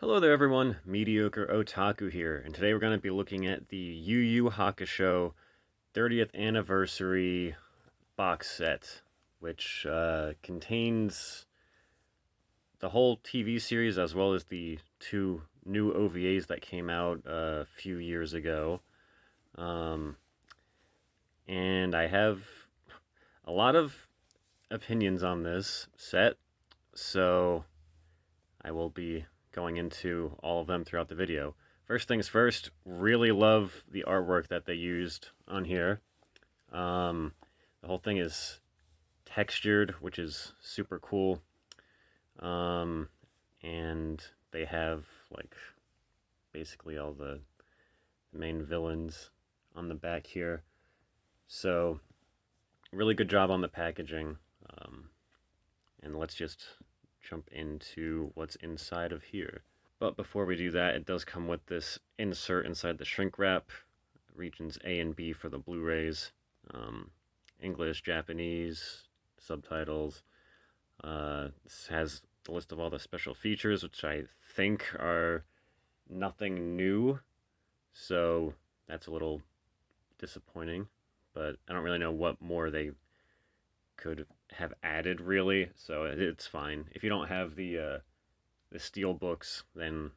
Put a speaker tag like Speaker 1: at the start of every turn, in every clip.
Speaker 1: Hello there everyone, Mediocre Otaku here, and today we're going to be looking at the Yu Yu Hakusho 30th Anniversary box set, which contains the whole TV series as well as the two new OVAs that came out a few years ago. Um, and I have a lot of opinions on this set, so I will be going into all of them throughout the video. First things first, really love the artwork that they used on here. Um, the whole thing is textured, which is super cool. Um, and they have like basically all the main villains on the back here. So, really good job on the packaging. Um, and let's just jump into what's inside of here. But before we do that, it does come with this insert inside the shrink wrap, regions A and B for the Blu-rays, um, English, Japanese, subtitles. This has the list of all the special features, which I think are nothing new, so that's a little disappointing, but I don't really know what more they could have added, really, so it's fine. If you don't have the steel books, then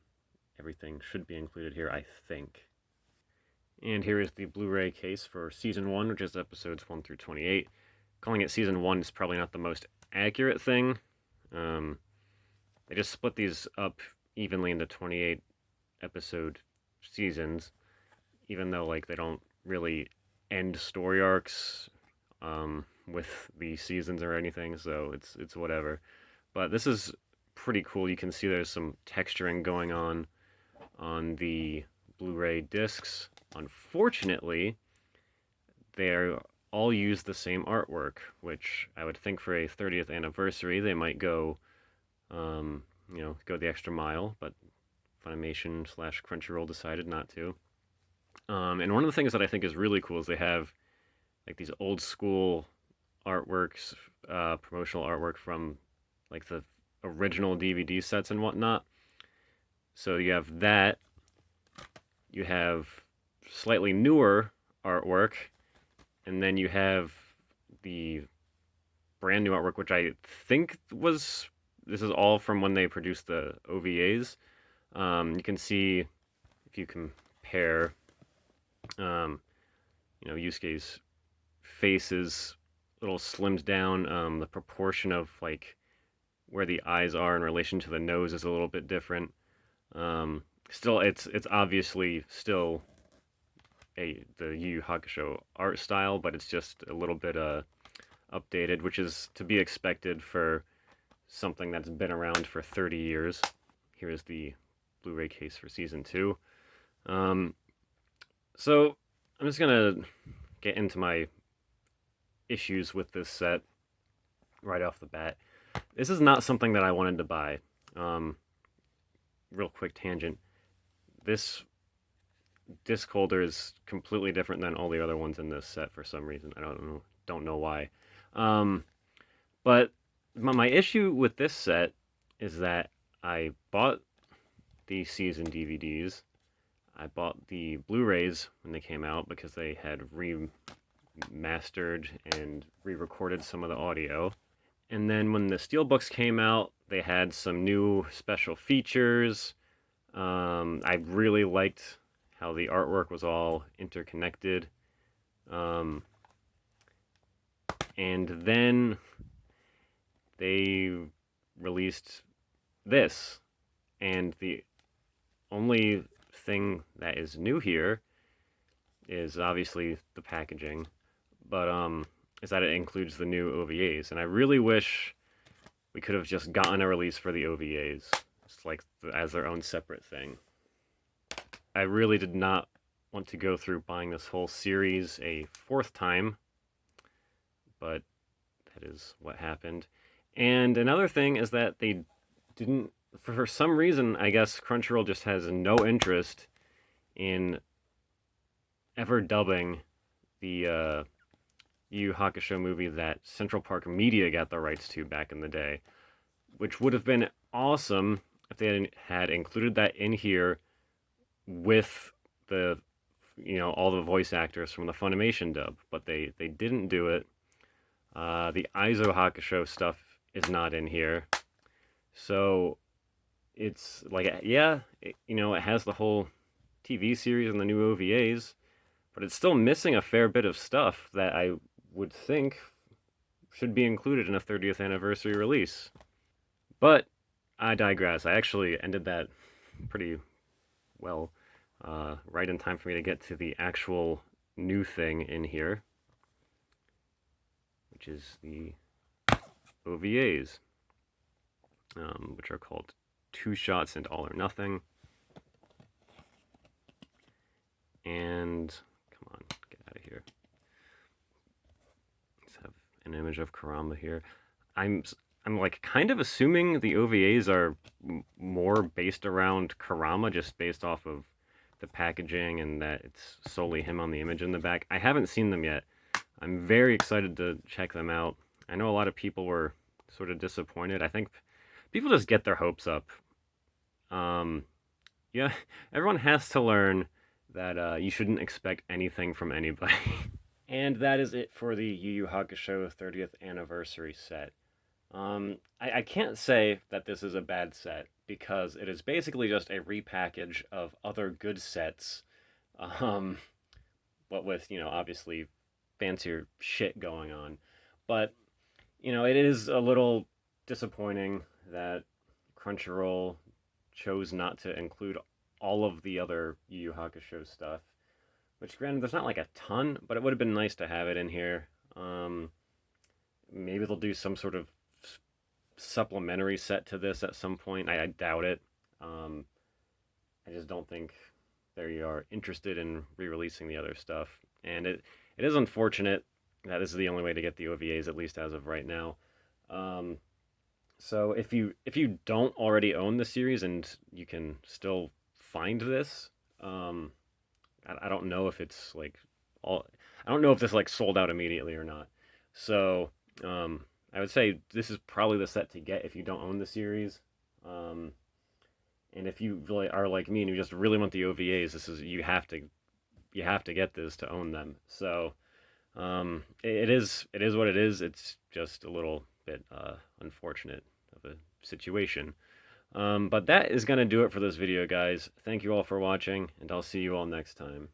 Speaker 1: everything should be included here, I think. And here is the Blu-ray case for Season 1, which is episodes 1 through 28. Calling it Season 1 is probably not the most accurate thing. Um, they just split these up evenly into 28 episode seasons, even though like they don't really end story arcs with the seasons or anything, so it's whatever. But this is pretty cool. You can see there's some texturing going on the Blu-ray discs. Unfortunately, they all use the same artwork, which I would think for a 30th anniversary they might go, go the extra mile, but Funimation slash Crunchyroll decided not to. And one of the things that I think is really cool is they have like these old school artworks, promotional artwork from like the original DVD sets and whatnot. So you have that. You have slightly newer artwork, and then you have the brand new artwork, which I think was this is all from when they produced the OVAs. You can see if you compare, um, Yusuke's face is a little slimmed down. The proportion of like where the eyes are in relation to the nose is a little bit different. Still, it's obviously still the Yu Yu Hakusho art style, but it's just a little bit updated, which is to be expected for something that's been around for 30 years. Here is the Blu-ray case for season 2. So I'm just gonna get into my issues with this set right off the bat. This is not something that I wanted to buy. Real quick tangent. This disc holder is completely different than all the other ones in this set for some reason. I don't know why. Um, but my issue with this set is that I bought the season DVDs. I bought the Blu-rays when they came out because they had remastered and re-recorded some of the audio. And then when the Steelbooks came out, they had some new special features. I really liked how the artwork was all interconnected. And then they released this. And the only thing that is new here is obviously the packaging, but is that it includes the new OVAs. And I really wish we could have just gotten a release for the OVAs. It's like as their own separate thing. I really did not want to go through buying this whole series a fourth time, but that is what happened. And another thing is that they didn't, for some reason, I guess Crunchyroll just has no interest in ever dubbing the Yu Yu Hakusho movie that Central Park Media got the rights to back in the day, which would have been awesome. if they had included that in here with the, all the voice actors from the Funimation dub, but they didn't do it. The Aizo Hakusho stuff is not in here, so it's like, yeah, it has the whole TV series and the new OVAs, but it's still missing a fair bit of stuff that I would think should be included in a 30th anniversary release. But I digress. I actually ended that pretty well, right in time for me to get to the actual new thing in here, which is the OVAs, which are called Two Shots and All or Nothing. And come on, get out of here. Let's have an image of Karama here. I'm like kind of assuming the OVAs are more based around Karama, just based off of the packaging and that it's solely him on the image in the back. I haven't seen them yet. I'm very excited to check them out. I know a lot of people were sort of disappointed. I think people just get their hopes up. Yeah, everyone has to learn that you shouldn't expect anything from anybody. And that is it for the Yu Yu Hakusho 30th anniversary set. I can't say that this is a bad set because it is basically just a repackage of other good sets, but with, obviously fancier shit going on. But, it is a little disappointing that Crunchyroll chose not to include all of the other Yu Yu Hakusho stuff. Which, granted, there's not like a ton, but it would have been nice to have it in here. Maybe they'll do some sort of supplementary set to this at some point. I doubt it. I just don't think they are interested in re-releasing the other stuff. And it is unfortunate that this is the only way to get the OVAs, at least as of right now. So if you don't already own the series and you can still find this, I don't know if it's like I don't know if this like sold out immediately or not. So I would say this is probably the set to get if you don't own the series. And if you really are like me and you just really want the OVAs, this is you have to get this to own them. So it is what it is. It's just a little bit unfortunate of a situation. But that is going to do it for this video, guys. Thank you all for watching, and I'll see you all next time.